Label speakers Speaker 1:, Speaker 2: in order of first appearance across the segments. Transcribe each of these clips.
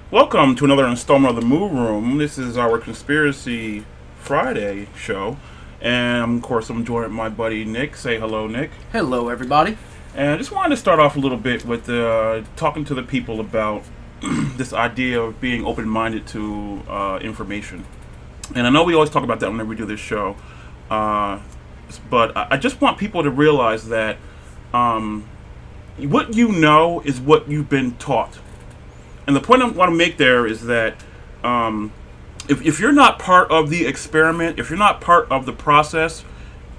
Speaker 1: Welcome to another installment of the Move Room. This is our Conspiracy Friday show. And of course, I'm joined with my buddy Nick. Say hello, Nick.
Speaker 2: Hello, everybody.
Speaker 1: And I just wanted to start off a little bit with talking to the people about this idea of being open minded to information. And I know we always talk about that whenever we do this show. But I just want people to realize that what you know is what you've been taught. And the point I want to make there is that if you're not part of the experiment, if you're not part of the process,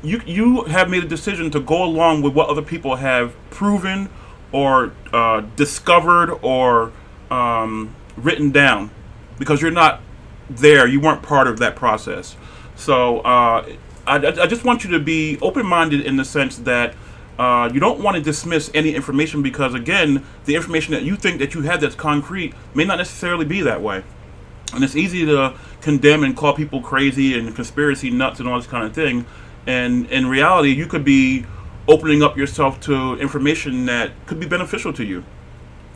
Speaker 1: you have made a decision to go along with what other people have proven or discovered or written down, because you're not there. You weren't part of that process. So I just want you to be open-minded in the sense that you don't want to dismiss any information, because, again, the information that you think that you have that's concrete may not necessarily be that way. And it's easy to condemn and call people crazy and conspiracy nuts and all this kind of thing. And in reality, you could be opening up yourself to information that could be beneficial to you.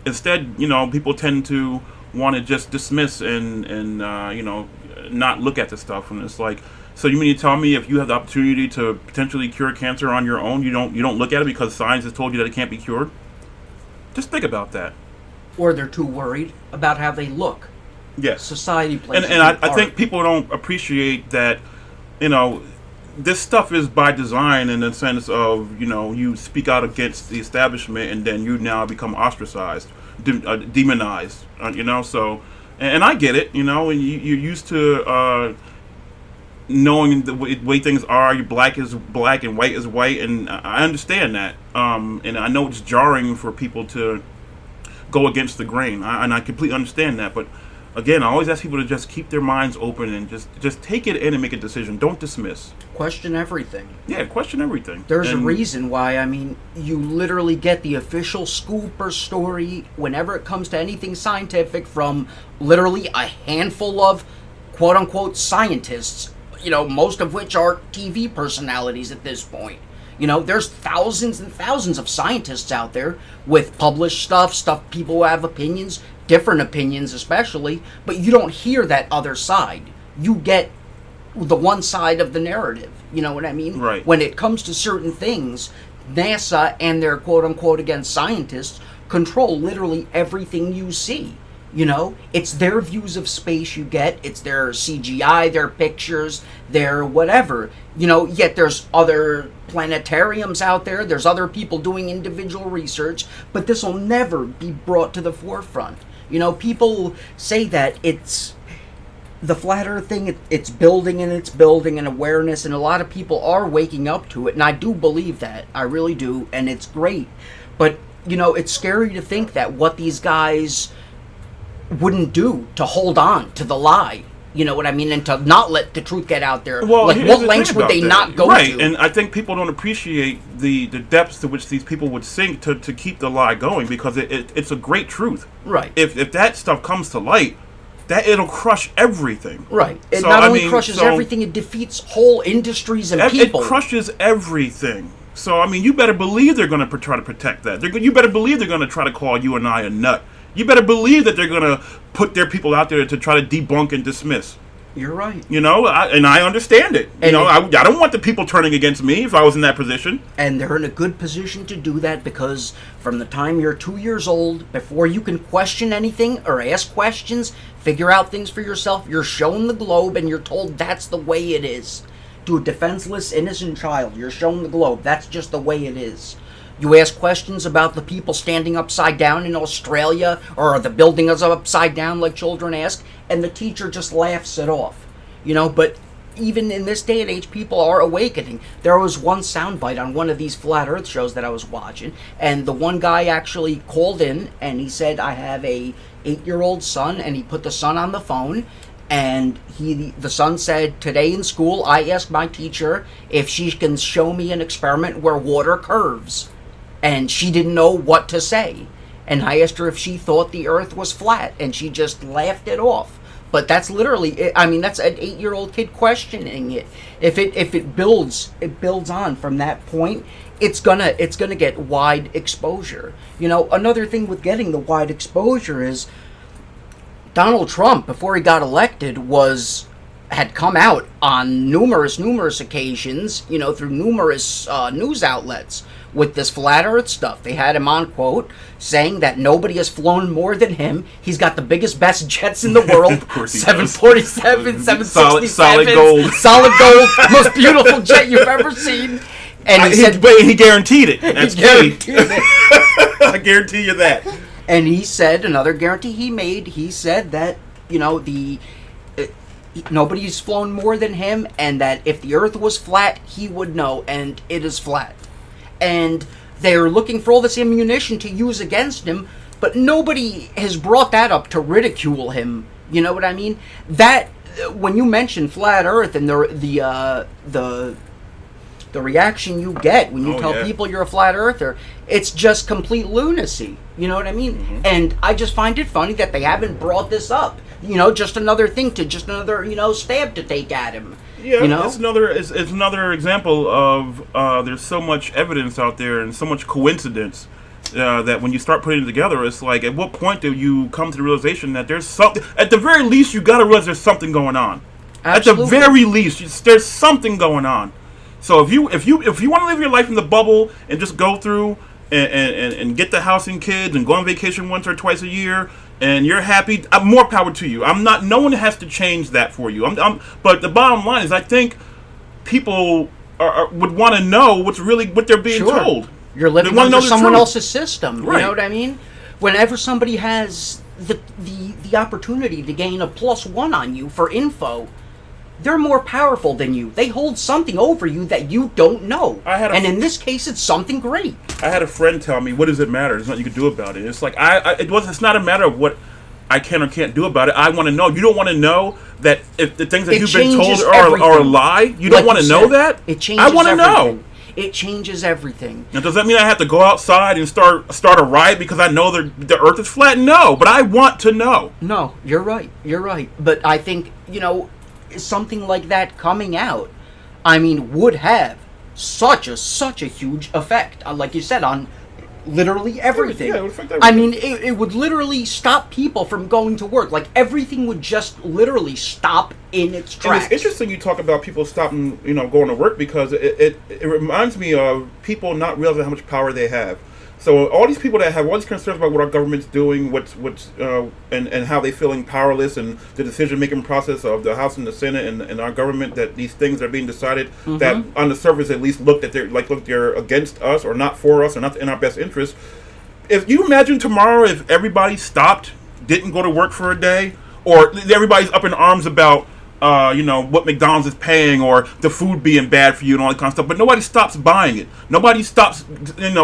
Speaker 1: Instead, people tend to want to just dismiss and not look at the stuff. And it's like, so you mean to tell me if you have the opportunity to potentially cure cancer on your own, you don't look at it because science has told you that it can't be cured? Just think about that.
Speaker 2: Or they're too worried about how they look.
Speaker 1: Yes.
Speaker 2: Society plays
Speaker 1: and I think people don't appreciate that, this stuff is by design, in the sense of, you speak out against the establishment and then you now become ostracized, demonized, so, and I get it, and you're used to knowing the way things are. Black is black and white is white, and I understand that, and I know it's jarring for people to go against the grain, and I completely understand that, but again, I always ask people to just keep their minds open and just take it in and make a decision. Don't dismiss.
Speaker 2: Question everything.
Speaker 1: Yeah, question everything.
Speaker 2: There's a reason why, you literally get the official scoop or story whenever it comes to anything scientific from literally a handful of quote-unquote scientists, most of which are TV personalities at this point. There's thousands and thousands of scientists out there with published stuff people who have opinions, different opinions especially, but you don't hear that other side. You get the one side of the narrative. You know what I mean?
Speaker 1: Right.
Speaker 2: When it comes to certain things, NASA and their quote-unquote, again, scientists control literally everything you see. It's their views of space you get. It's their CGI, their pictures, their whatever. Yet there's other planetariums out there. There's other people doing individual research, but this will never be brought to the forefront. People say that it's the flat earth thing, it's building an awareness, and a lot of people are waking up to it, and I do believe that. I really do, and it's great. But, it's scary to think that what these guys wouldn't do to hold on to the lie, and to not let the truth get out there.
Speaker 1: Well,
Speaker 2: like, what lengths would they not go
Speaker 1: right.
Speaker 2: to?
Speaker 1: And I think people don't appreciate the depths to which these people would sink to keep the lie going, because it's a great truth.
Speaker 2: Right.
Speaker 1: If that stuff comes to light, that it'll crush everything.
Speaker 2: Right. It not only crushes everything, it defeats whole industries and people.
Speaker 1: It crushes everything. So, you better believe they're going to try to protect that. You better believe they're going to try to call you and I a nut. You better believe that they're going to put their people out there to try to debunk and dismiss.
Speaker 2: You're right.
Speaker 1: And I understand it. I don't want the people turning against me if I was in that position.
Speaker 2: And they're in a good position to do that, because from the time you're 2 years old, before you can question anything or ask questions, figure out things for yourself, you're shown the globe and you're told that's the way it is. To a defenseless, innocent child, you're shown the globe. That's just the way it is. You ask questions about the people standing upside down in Australia, or the building is upside down like children ask, and the teacher just laughs it off. But even in this day and age, people are awakening. There was one soundbite on one of these flat earth shows that I was watching, and the one guy actually called in and he said, I have a 8-year-old son, and he put the son on the phone. And the son said, today in school, I asked my teacher if she can show me an experiment where water curves. And she didn't know what to say. And I asked her if she thought the earth was flat, and she just laughed it off. But that's literally, that's an 8-year-old kid questioning it. If it builds on from that point, it's gonna get wide exposure. Another thing with getting the wide exposure is Donald Trump, before he got elected, had come out on numerous occasions, through numerous news outlets with this flat Earth stuff. They had him on, quote, saying that nobody has flown more than him. He's got the best jets in the world.
Speaker 1: Of course he
Speaker 2: 747,
Speaker 1: does.
Speaker 2: 767.
Speaker 1: Solid gold.
Speaker 2: Solid gold. Most beautiful jet you've ever seen. And
Speaker 1: he guaranteed it. That's
Speaker 2: guaranteed it.
Speaker 1: I guarantee you that.
Speaker 2: And he said, another guarantee he made, he said that, nobody's flown more than him, and that if the Earth was flat, he would know, and it is flat. And they're looking for all this ammunition to use against him, but nobody has brought that up to ridicule him. You know what I mean? That, when you mention flat Earth and the reaction you get when you tell people you're a flat earther, it's just complete lunacy. You know what I mean? Mm-hmm. And I just find it funny that they haven't brought this up. Just another thing to, just another, stab to take at him.
Speaker 1: Yeah, it's another example of there's so much evidence out there and so much coincidence that when you start putting it together, it's like, at what point do you come to the realization that there's something? At the very least, you got to realize there's something going on. Absolutely. At the very least, there's something going on. So if you want to live your life in the bubble and just go through and get the house and kids and go on vacation once or twice a year and you're happy, more power to you. No one has to change that for you. But the bottom line is, I think people would want to know what they're being told.
Speaker 2: You're living under someone else's system.
Speaker 1: Right.
Speaker 2: You know what I mean? Whenever somebody has the opportunity to gain a +1 on you for info, they're more powerful than you. They hold something over you that you don't know. And in this case, it's something great.
Speaker 1: I had a friend tell me, "What does it matter? There's nothing you can do about it." It's like it's not a matter of what I can or can't do about it. I want to know. You don't want to know that if the things that you've been told are a lie. You don't want to know that.
Speaker 2: It changes.
Speaker 1: I want to know.
Speaker 2: It changes everything.
Speaker 1: Now, does that mean I have to go outside and start a riot because I know the Earth is flat? No, but I want to know.
Speaker 2: No, you're right. But I think something like that coming out, would have such a huge effect, like you said, on literally everything.
Speaker 1: Yeah, it would affect everything.
Speaker 2: It would literally stop people from going to work. Like, everything would just literally stop in its tracks.
Speaker 1: And it's interesting you talk about people stopping, going to work, because it reminds me of people not realizing how much power they have. So all these people that have all these concerns about what our government's doing, and how they feeling powerless, and the decision-making process of the House and the Senate and our government, that these things are being decided, mm-hmm. that on the surface at least look that they're against us or not for us or not in our best interest. If you imagine tomorrow, if everybody stopped, didn't go to work for a day, or everybody's up in arms about what McDonald's is paying, or the food being bad for you and all that kind of stuff, but nobody stops buying it. Nobody stops,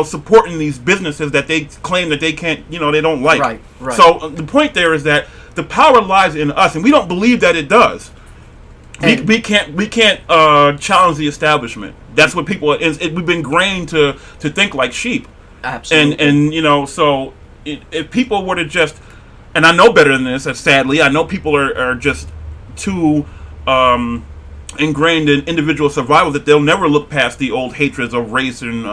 Speaker 1: supporting these businesses that they claim that they can't, they don't like.
Speaker 2: Right.
Speaker 1: So the point there is that the power lies in us, and we don't believe that it does. We can't challenge the establishment. That's what people. We've been trained to think like sheep.
Speaker 2: Absolutely.
Speaker 1: And so if people were to just, and I know better than this, sadly, I know people are just too ingrained in individual survival that they'll never look past the old hatreds of race and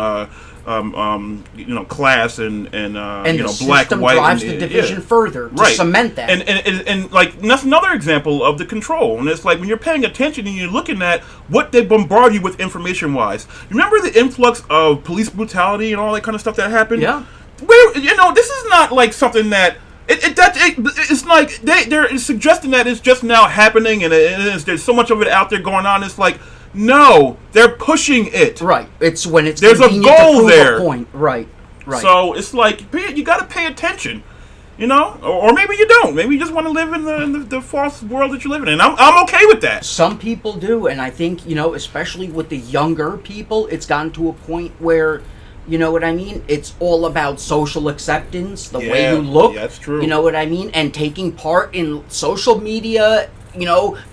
Speaker 1: class and
Speaker 2: the
Speaker 1: black, white,
Speaker 2: drives the division further to cement that.
Speaker 1: And like, that's another example of the control. And it's like, when you're paying attention and you're looking at what they bombard you with information wise. Remember the influx of police brutality and all that kind of stuff that happened?
Speaker 2: Yeah.
Speaker 1: This is not like something that. It's like they're suggesting that it's just now happening, and there's so much of it out there going on. It's like, no, they're pushing it.
Speaker 2: Right. It's when it's
Speaker 1: there's a goal there.
Speaker 2: A point. Right.
Speaker 1: So it's like, you got to pay attention, or maybe you don't. Maybe you just want to live in the false world that you're living in. I'm okay with that.
Speaker 2: Some people do, and I think especially with the younger people, it's gotten to a point where. You know what I mean? It's all about social acceptance, the way you look.
Speaker 1: Yeah, that's true.
Speaker 2: You know what I mean? And taking part in social media,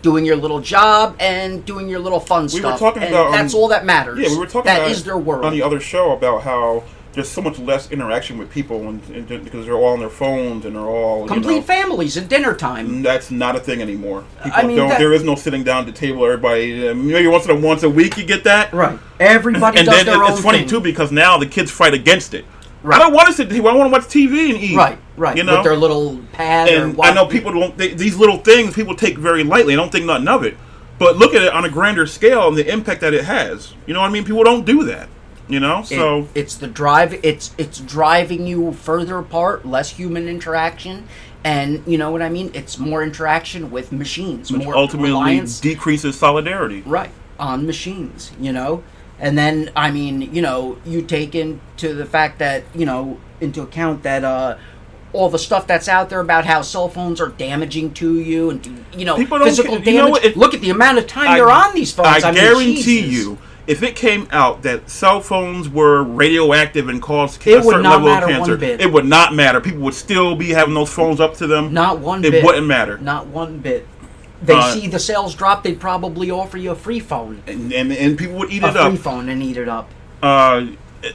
Speaker 2: doing your little job and doing your little fun stuff.
Speaker 1: We were talking about
Speaker 2: that's all that matters.
Speaker 1: Yeah, we were talking
Speaker 2: that
Speaker 1: about
Speaker 2: is their world.
Speaker 1: On the other show about how there's so much less interaction with people because they're all on their phones and they're all
Speaker 2: complete families at dinner time.
Speaker 1: That's not a thing anymore. There is no sitting down at the table. Everybody, maybe once a week you get that.
Speaker 2: Right. Everybody does their own thing.
Speaker 1: And it's funny too, because now the kids fight against it. I don't want to sit here. I want to watch TV and eat.
Speaker 2: Right.
Speaker 1: You know?
Speaker 2: With their little pad.
Speaker 1: And I know people don't. These little things people take very lightly. I don't think nothing of it. But look at it on a grander scale and the impact that it has. You know what I mean? People don't do that. You know, so
Speaker 2: it's the drive. It's driving you further apart, less human interaction, and you know what I mean. It's more interaction with machines,
Speaker 1: which
Speaker 2: more
Speaker 1: ultimately
Speaker 2: reliance,
Speaker 1: decreases solidarity.
Speaker 2: right, on machines. You know, and then I mean, you know, you take into the fact that into account that all the stuff that's out there about how cell phones are damaging to you and physical damage. Look at the amount of time you're on these phones.
Speaker 1: I guarantee you. If it came out that cell phones were radioactive and caused a certain level of cancer, it would not matter. People would still be having those phones up to them.
Speaker 2: Not one bit.
Speaker 1: It wouldn't matter.
Speaker 2: Not one bit. They see the sales drop, they'd probably offer you a free phone.
Speaker 1: And people would eat it up.
Speaker 2: A free phone and eat it up.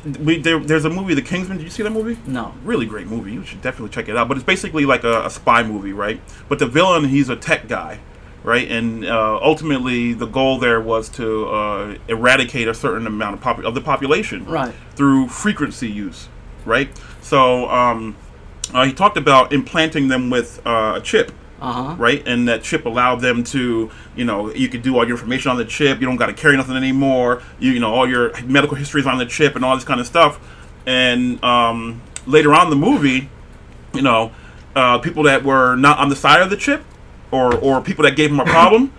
Speaker 1: There's a movie, The Kingsman. Did you see that movie?
Speaker 2: No.
Speaker 1: Really great movie. You should definitely check it out. But it's basically like a spy movie, right? But the villain, he's a tech guy. Right, and ultimately the goal there was to eradicate a certain amount of the population,
Speaker 2: right, through
Speaker 1: frequency use, right. So he talked about implanting them with a chip, right, and that chip allowed them to, you could do all your information on the chip. You don't got to carry nothing anymore. All your medical history is on the chip and all this kind of stuff. And later on in the movie, people that were not on the side of the chip. Or people that gave him a problem,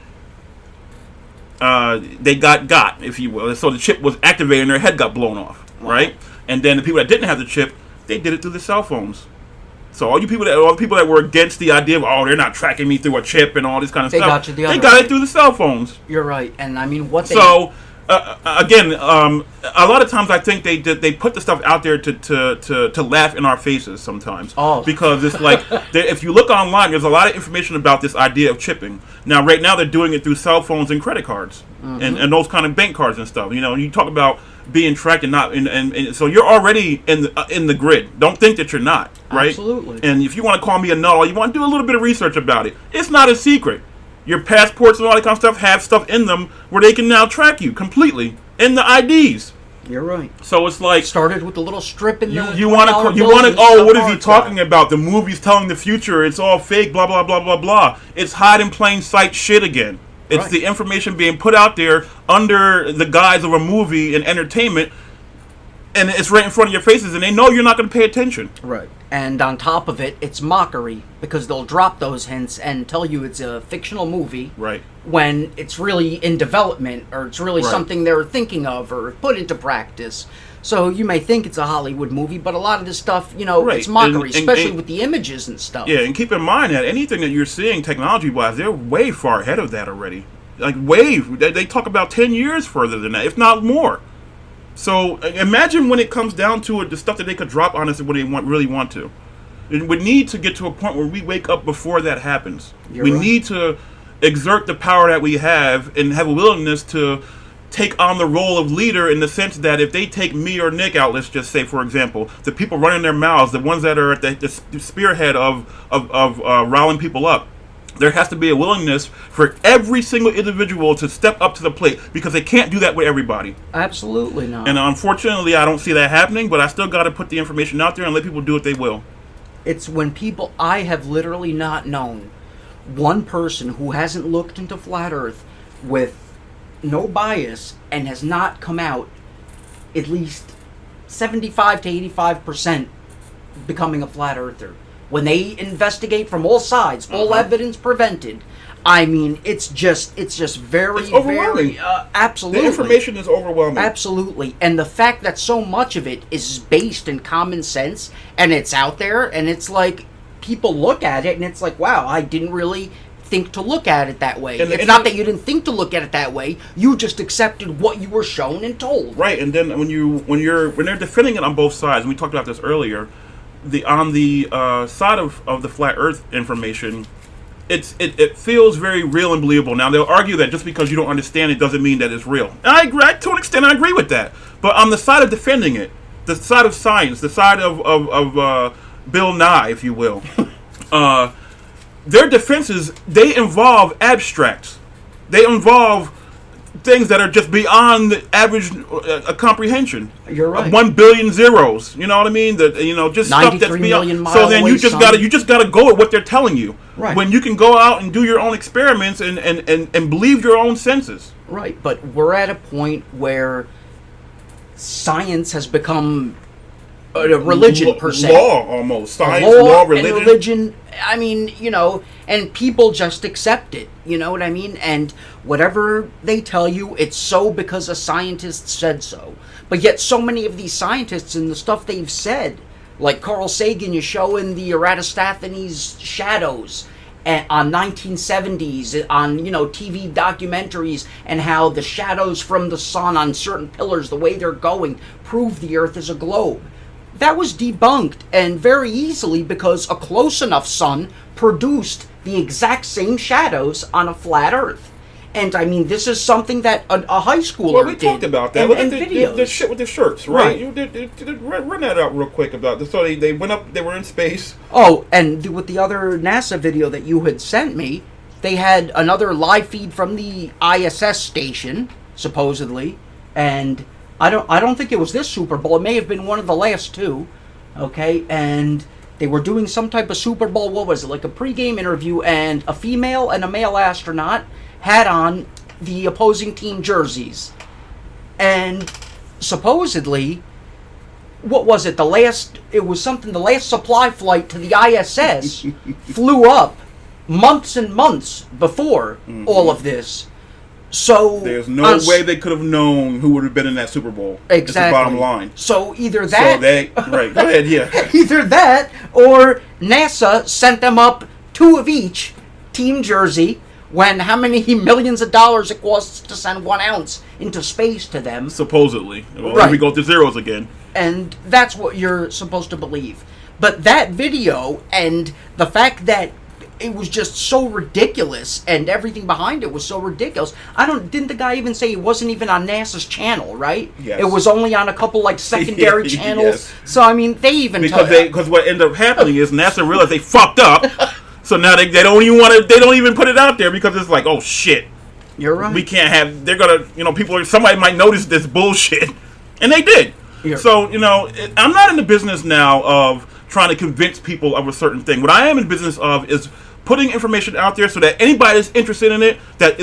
Speaker 1: they got, if you will. So the chip was activated and their head got blown off, right? And then the people that didn't have the chip, they did it through the cell phones. So all the people that were against the idea of, they're not tracking me through a chip and all this kind of stuff, they got it through the cell phones.
Speaker 2: You're right, and I mean
Speaker 1: again, a lot of times I think they put the stuff out there to laugh in our faces sometimes. Because it's like, if you look online, there's a lot of information about this idea of chipping. Now, right now, they're doing it through cell phones and credit cards and those kind of bank cards and stuff. You talk about being tracked and not, and so you're already in the grid. Don't think that you're not, right?
Speaker 2: Absolutely.
Speaker 1: And if you want to call me a nut, or you want to do a little bit of research about it, it's not a secret. Your passports and all that kind of stuff have stuff in them where they can now track you completely in the IDs.
Speaker 2: You're right.
Speaker 1: So it's like
Speaker 2: started with the little strip in the
Speaker 1: you want to what is he talking about? The movie's telling the future. It's all fake. Blah blah blah blah blah. It's hide in plain sight shit again. It's the information being put out there under the guise of a movie and entertainment, and it's right in front of your faces, and they know you're not going to pay attention.
Speaker 2: Right. And on top of it, it's mockery, because they'll drop those hints and tell you it's a fictional movie.
Speaker 1: Right.
Speaker 2: When it's really in development, or it's really something they're thinking of or put into practice. So you may think it's a Hollywood movie, but a lot of this stuff, it's mockery, especially with the images and stuff.
Speaker 1: Yeah, and keep in mind that anything that you're seeing technology-wise, they're way far ahead of that already. Like, they talk about 10 years further than that, if not more. So imagine when it comes down to it, the stuff that they could drop on us when they really want to. It would need to get to a point where we wake up before that happens. We need to exert the power that we have and have a willingness to take on the role of leader, in the sense that if they take me or Nick out, let's just say, for example, the people running their mouths, the ones that are at the spearhead of riling people up, there has to be a willingness for every single individual to step up to the plate, because they can't do that with everybody.
Speaker 2: Absolutely not.
Speaker 1: And unfortunately, I don't see that happening, but I still got to put the information out there and let people do what they will.
Speaker 2: It's when I have literally not known one person who hasn't looked into Flat Earth with no bias and has not come out at least 75 to 85% becoming a Flat Earther. When they investigate from all sides, all evidence prevented, I mean, it's just very,
Speaker 1: it's overwhelming.
Speaker 2: Very, absolutely.
Speaker 1: The information is overwhelming.
Speaker 2: Absolutely. And the fact that so much of it is based in common sense, and it's out there, and it's like, people look at it, and it's like, wow, I didn't really think to look at it that way. It's not that you didn't think to look at it that way, you just accepted what you were shown and told.
Speaker 1: Right, and then when they're defending it on both sides, and we talked about this earlier, on the side of the flat Earth information, it feels very real and believable. Now they'll argue that just because you don't understand it doesn't mean that it's real. And I agree, to an extent, I agree with that. But on the side of defending it, the side of science, the side of Bill Nye, if you will, their defenses, they involve abstracts. They involve things that are just beyond the average comprehension.
Speaker 2: You're right.
Speaker 1: 1 billion zeros. You know what I mean? Just stuff that's
Speaker 2: 93
Speaker 1: beyond.
Speaker 2: million
Speaker 1: So then
Speaker 2: mile
Speaker 1: you just
Speaker 2: away
Speaker 1: gotta
Speaker 2: sun.
Speaker 1: you just gotta go with what they're telling you.
Speaker 2: Right.
Speaker 1: When you can go out and do your own experiments and believe your own senses.
Speaker 2: Right, but we're at a point where science has become a religion per se.
Speaker 1: Law almost. Science,
Speaker 2: law,
Speaker 1: religion.
Speaker 2: And religion. I mean, and people just accept it. You know what I mean? And whatever they tell you, it's so because a scientist said so. But yet so many of these scientists and the stuff they've said, like Carl Sagan is showing the Eratosthenes shadows on 1970s, on, TV documentaries, and how the shadows from the sun on certain pillars, the way they're going, prove the Earth is a globe. That was debunked, and very easily, because a close enough sun produced the exact same shadows on a flat Earth. And I mean, this is something that a high schooler
Speaker 1: Well, we
Speaker 2: did.
Speaker 1: talked about that.
Speaker 2: And videos.
Speaker 1: The shit with the shirts, right?
Speaker 2: Right.
Speaker 1: You did run that out real quick about this. So they went up, they were in space.
Speaker 2: Oh, and with the other NASA video that you had sent me, they had another live feed from the ISS station, supposedly, and I don't think it was this Super Bowl. It may have been one of the last two. Okay, and they were doing some type of Super Bowl. What was it? Like a pregame interview, and a female and a male astronaut had on the opposing team jerseys. And supposedly, what was it? The last supply flight to the ISS flew up months and months before all of this. So
Speaker 1: there's no way they could have known who would have been in that Super Bowl.
Speaker 2: Exactly.
Speaker 1: That's the bottom line.
Speaker 2: So either that,
Speaker 1: right? Go ahead, yeah.
Speaker 2: Either that, or NASA sent them up two of each team jersey. When how many millions of dollars it costs to send 1 ounce into space to them?
Speaker 1: Supposedly, well,
Speaker 2: right.
Speaker 1: We go to zeros again.
Speaker 2: And that's what you're supposed to believe. But that video and the fact that it was just so ridiculous, and everything behind it was so ridiculous. Didn't the guy even say it wasn't even on NASA's channel, right?
Speaker 1: Yes.
Speaker 2: It was only on a couple secondary channels.
Speaker 1: Yes.
Speaker 2: So I mean, they even
Speaker 1: because what ended up happening is NASA realized they fucked up. So now they don't even put it out there because it's like, oh shit.
Speaker 2: You're right.
Speaker 1: We can't have, they're gonna, somebody might notice this bullshit. And they did. So, I'm not in the business now of trying to convince people of a certain thing. What I am in the business of is putting information out there so that anybody that's interested in it, that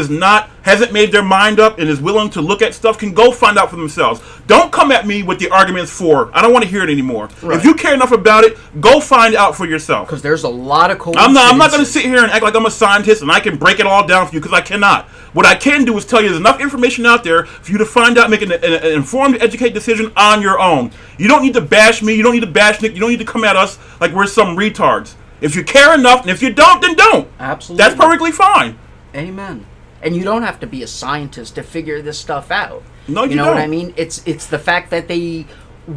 Speaker 1: hasn't made their mind up and is willing to look at stuff, can go find out for themselves. Don't come at me with the arguments for. I don't want to hear it anymore. Right. If you care enough about it, go find out for yourself.
Speaker 2: Because there's a lot of coincidences.
Speaker 1: I'm not going to sit here and act like I'm a scientist and I can break it all down for you, because I cannot. What I can do is tell you there's enough information out there for you to find out, make an informed, educated decision on your own. You don't need to bash me. You don't need to bash Nick. You don't need to come at us like we're some retards. If you care enough, and if you don't, then don't.
Speaker 2: Absolutely.
Speaker 1: That's perfectly fine.
Speaker 2: Amen. And you don't have to be a scientist to figure this stuff out.
Speaker 1: No, you
Speaker 2: know
Speaker 1: don't.
Speaker 2: What I mean? It's the fact that they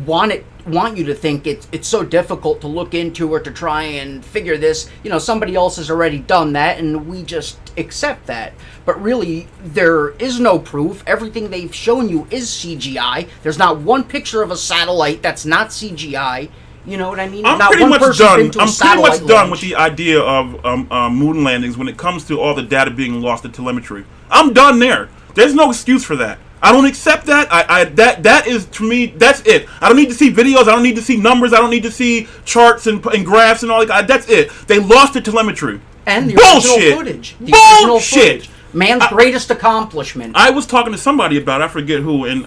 Speaker 2: want you to think it's so difficult to look into or to try and figure this. Somebody else has already done that, and we just accept that. But really, there is no proof. Everything they've shown you is CGI. There's not one picture of a satellite that's not CGI. You know what I mean?
Speaker 1: I'm pretty much done with the idea of moon landings when it comes to all the data being lost in telemetry. I'm done there. There's no excuse for that. I don't accept that. That is, to me, that's it. I don't need to see videos. I don't need to see numbers. I don't need to see charts and graphs and all that. That's it. They lost the telemetry.
Speaker 2: And the
Speaker 1: Bullshit.
Speaker 2: original footage. The
Speaker 1: Bullshit.
Speaker 2: Original footage. Man's greatest accomplishment.
Speaker 1: I was talking to somebody about it. I forget who. And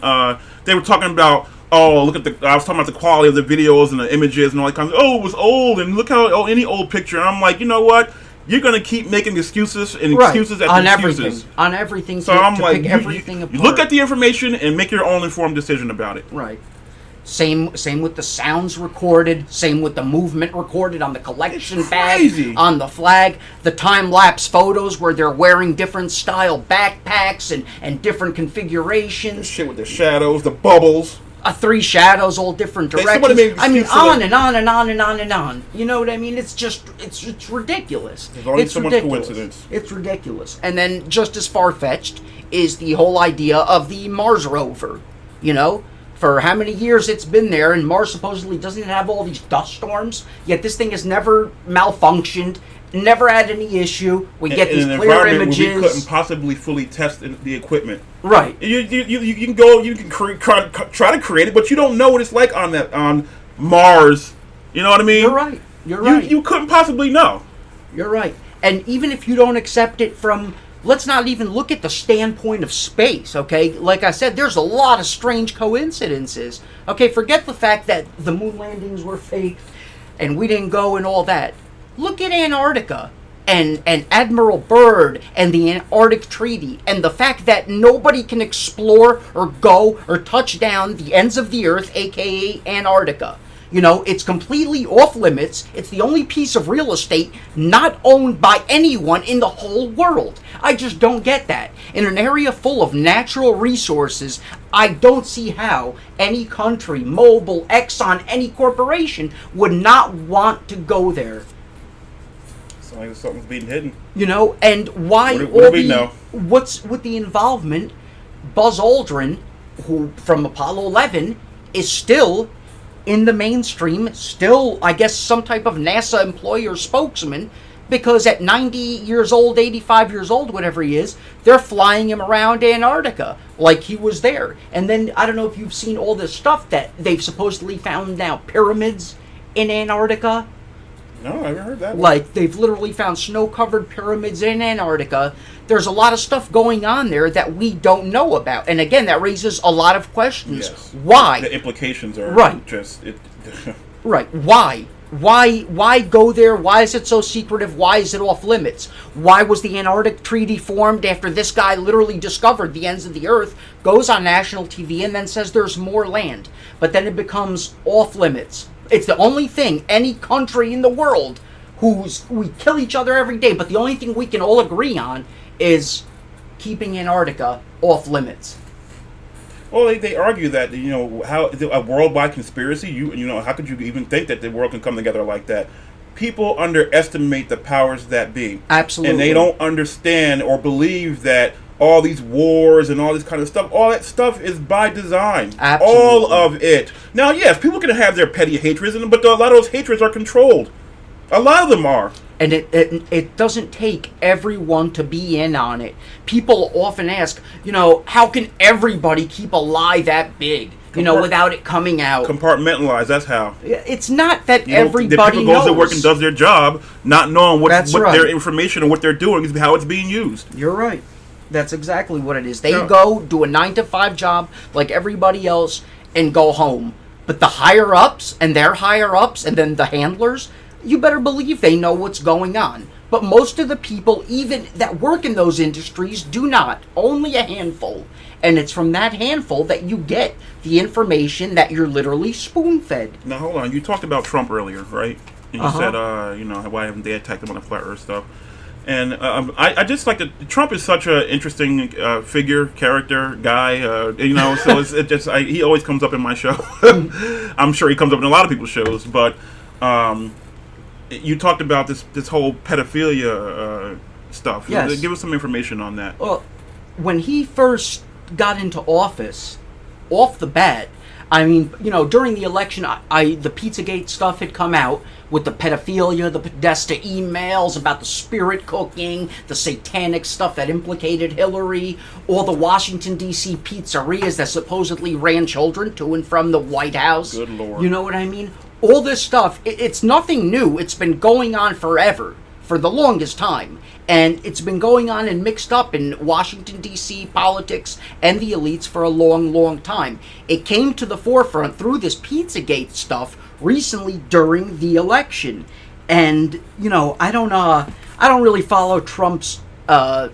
Speaker 1: they were talking about, I was talking about the quality of the videos and the images and all that kind of, it was old, and look how, any old picture. And I'm like, you know what? You're going to keep making excuses and excuses after excuses.
Speaker 2: On everything.
Speaker 1: So I'm like,
Speaker 2: pick everything apart.
Speaker 1: You look at the information and make your own informed decision about it.
Speaker 2: Right. Same with the sounds recorded. Same with the movement recorded on the collection bag, on the flag. The time-lapse photos where they're wearing different style backpacks and different configurations.
Speaker 1: The shit with the shadows, the bubbles.
Speaker 2: 3 shadows, all different directions. I mean, on and on and on and on and on. You know what I mean? It's just, it's ridiculous.
Speaker 1: There's only so much coincidence.
Speaker 2: It's ridiculous. And then just as far-fetched is the whole idea of the Mars rover. For how many years it's been there, and Mars supposedly doesn't have all these dust storms, yet this thing has never malfunctioned. never had any issue. We get
Speaker 1: in
Speaker 2: these
Speaker 1: an
Speaker 2: clear
Speaker 1: environment
Speaker 2: images.
Speaker 1: where we couldn't possibly fully test the equipment.
Speaker 2: Right.
Speaker 1: You can go, you can try to create it, but you don't know what it's like on Mars. You know what I mean?
Speaker 2: You're right. You're right.
Speaker 1: You couldn't possibly know.
Speaker 2: You're right. And even if you don't accept it from, let's not even look at the standpoint of space, okay? Like I said, there's a lot of strange coincidences. Okay, forget the fact that the moon landings were fake and we didn't go and all that. Look at Antarctica and Admiral Byrd and the Antarctic Treaty and the fact that nobody can explore or go or touch down the ends of the earth, aka Antarctica. You know, it's completely off limits. It's the only piece of real estate not owned by anyone in the whole world. I just don't get that. In an area full of natural resources, I don't see how any country, Mobil, Exxon, any corporation would not want to go there.
Speaker 1: It's like something's being hidden.
Speaker 2: You know, and why
Speaker 1: what do we know?
Speaker 2: What's with the involvement? Buzz Aldrin, who from Apollo 11, is still in the mainstream, still, I guess, some type of NASA employee or spokesman, because at 90 years old, 85 years old, whatever he is, they're flying him around Antarctica like he was there. And then, I don't know if you've seen all this stuff that they've supposedly found now, pyramids in Antarctica.
Speaker 1: No, I haven't heard that one.
Speaker 2: Like, they've literally found snow-covered pyramids in Antarctica. There's a lot of stuff going on there that we don't know about. And again, that raises a lot of questions.
Speaker 1: Yes.
Speaker 2: Why?
Speaker 1: The implications are
Speaker 2: right.
Speaker 1: just...
Speaker 2: Right. Why? Why go there? Why is it so secretive? Why is it off limits? Why was the Antarctic Treaty formed after this guy literally discovered the ends of the earth, goes on national TV, and then says there's more land? But then it becomes off limits. It's the only thing any country in the world we kill each other every day, but the only thing we can all agree on is keeping Antarctica off limits.
Speaker 1: Well, they argue that, you know, how a worldwide conspiracy, you know, how could you even think that the world can come together like that? People underestimate the powers that be.
Speaker 2: Absolutely.
Speaker 1: And they don't understand or believe that all these wars and all this kind of stuff, all that stuff is by design.
Speaker 2: Absolutely.
Speaker 1: All of it. Now, yes, people can have their petty hatreds, but a lot of those hatreds are controlled. A lot of them are.
Speaker 2: And it doesn't take everyone to be in on it. People often ask, you know, how can everybody keep a lie that big, you know, without it coming out?
Speaker 1: Compartmentalize, that's how.
Speaker 2: It's not that
Speaker 1: You know,
Speaker 2: everybody
Speaker 1: the people goes
Speaker 2: knows.
Speaker 1: to work and does their job, not knowing what
Speaker 2: right.
Speaker 1: their information and what they're doing is how it's being used.
Speaker 2: You're right. That's exactly what it is. They
Speaker 1: Yeah.
Speaker 2: go, do a 9-to-5 job like everybody else, and go home. But the higher-ups, and their higher-ups, and then the handlers, you better believe they know what's going on. But most of the people, even that work in those industries, do not. Only a handful. And it's from that handful that you get the information that you're literally spoon-fed.
Speaker 1: Now, hold on. You talked about Trump earlier, right? And you said, you know, why haven't they attacked him on the flat earth stuff? And I just like that Trump is such an interesting figure, character, guy. You know, so he always comes up in my show. I'm sure he comes up in a lot of people's shows, but you talked about this whole pedophilia stuff.
Speaker 2: Yes.
Speaker 1: Give us some information on that.
Speaker 2: Well, when he first got into office, off the bat, I mean, you know, during the election, the Pizzagate stuff had come out with the pedophilia, the Podesta emails about the spirit cooking, the satanic stuff that implicated Hillary, all the Washington, D.C. pizzerias that supposedly ran children to and from the White House.
Speaker 1: Good Lord.
Speaker 2: You know what I mean? All this stuff, it's nothing new. It's been going on forever, for the longest time. And it's been going on and mixed up in Washington, D.C. politics and the elites for a long, long time. It came to the forefront through this Pizzagate stuff recently during the election. And, you know, I don't really follow Trump's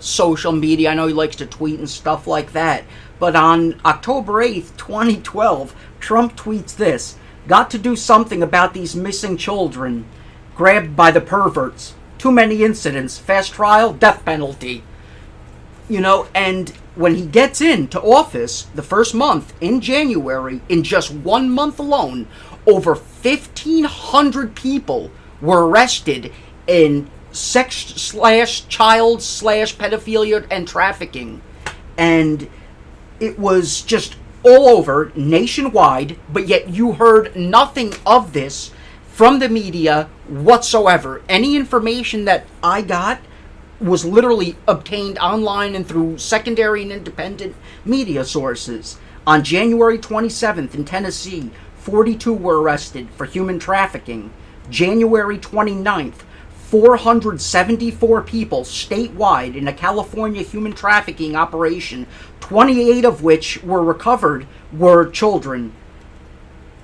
Speaker 2: social media. I know he likes to tweet and stuff like that. But on October 8th, 2012, Trump tweets this: "Got to do something about these missing children. Grabbed by the perverts. Too many incidents. Fast trial, death penalty." You know, and when he gets into office, the first month, in January, in just 1 month alone, over 1,500 people were arrested in sex/child/pedophilia and trafficking. And it was just all over, nationwide, but yet you heard nothing of this from the media whatsoever. Any information that I got was literally obtained online and through secondary and independent media sources. On January 27th in Tennessee, 42 were arrested for human trafficking. January 29th, 474 people statewide in a California human trafficking operation, 28 of which were recovered, were children.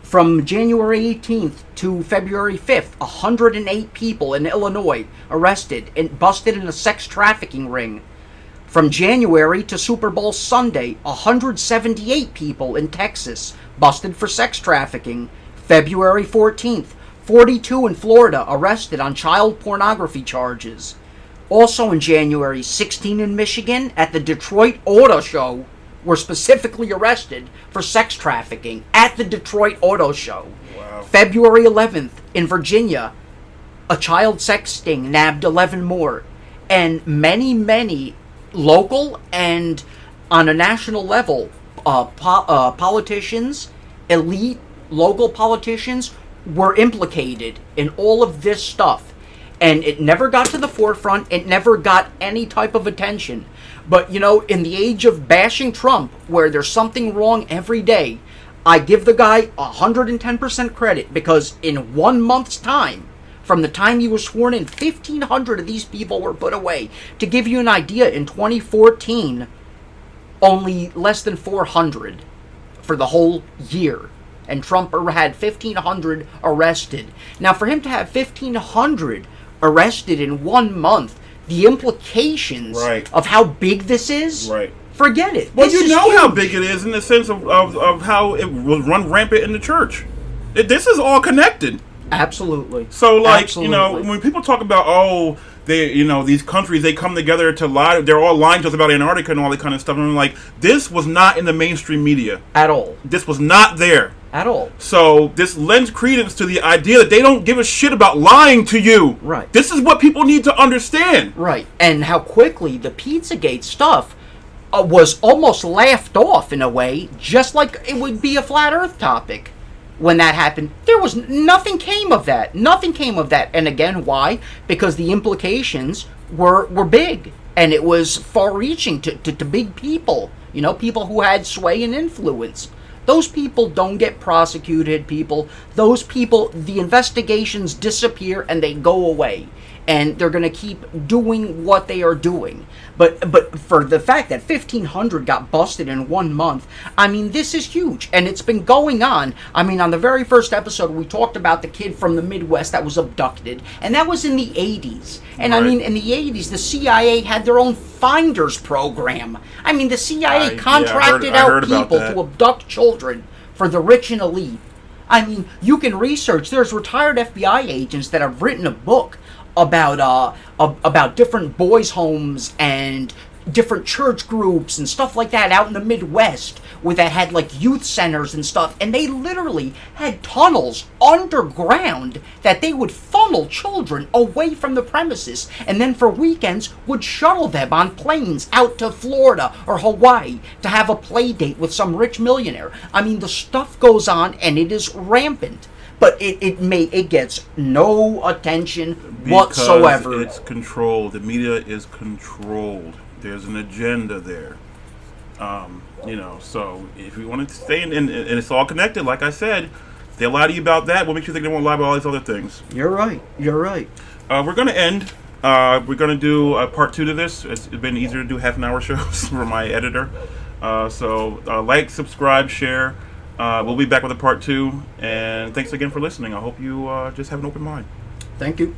Speaker 2: From January 18th to February 5th, 108 people in Illinois arrested and busted in a sex trafficking ring. From January to Super Bowl Sunday, 178 people in Texas busted for sex trafficking. February 14th, 42 in Florida arrested on child pornography charges. Also in January, 16 in Michigan at the Detroit Auto Show were specifically arrested for sex trafficking at the Detroit Auto Show.
Speaker 1: Wow.
Speaker 2: February 11th in Virginia, a child sex sting nabbed 11 more. And many local and on a national level, politicians, elite local politicians, were implicated in all of this stuff. And it never got to the forefront. It never got any type of attention. But, you know, in the age of bashing Trump, where there's something wrong every day, I give the guy 110% credit, because in 1 month's time, from the time he was sworn in, 1,500 of these people were put away. To give you an idea, in 2014, only less than 400 for the whole year. And Trump had 1,500 arrested. Now, for him to have 1,500 arrested in 1 month, the implications of how big this is, forget it.
Speaker 1: Well, you know how big it is in the sense of how it will run rampant in the church. This is all connected.
Speaker 2: Absolutely.
Speaker 1: So, like, you know, when people talk about, oh, they, you know, these countries, they come together to lie, they're all lying to us about Antarctica and all that kind of stuff. And I'm like, this was not in the mainstream media.
Speaker 2: At all.
Speaker 1: This was not there.
Speaker 2: At all.
Speaker 1: So this lends credence to the idea that they don't give a shit about lying to you.
Speaker 2: Right.
Speaker 1: This is what people need to understand.
Speaker 2: Right. And how quickly the Pizzagate stuff was almost laughed off in a way, just like it would be a flat earth topic. When that happened, there was nothing came of that. Nothing came of that. And again, why? Because the implications were big. And it was far-reaching to big people. You know, people who had sway and influence. Those people don't get prosecuted, Those people, the investigations disappear and they go away. And they're going to keep doing what they are doing. But for the fact that 1,500 got busted in 1 month, I mean, this is huge. And it's been going on. I mean, on the very first episode, we talked about the kid from the Midwest that was abducted. And that was in the 80s. And I mean, in the 80s, the CIA had their own Finders program. I mean, the CIA contracted out people to abduct children for the rich and elite. I mean, you can research. There's retired FBI agents that have written a book about different boys' homes and different church groups and stuff like that out in the Midwest, where they had like youth centers and stuff, and they literally had tunnels underground that they would funnel children away from the premises, and then for weekends would shuttle them on planes out to Florida or Hawaii to have a play date with some rich millionaire. I mean, the stuff goes on and it is rampant. But it gets no attention whatsoever.
Speaker 1: Because it's controlled. The media is controlled. There's an agenda there. You know, so if we want to stay in, and it's all connected, like I said, they lie to you about that. What makes you think they won't lie about all these other things?
Speaker 2: You're right.
Speaker 1: We're going to end. We're going to do part 2 to this. It's been easier to do half-an-hour shows for my editor. So like, subscribe, share. We'll be back with a part 2, and thanks again for listening. I hope you just have an open mind.
Speaker 2: Thank you.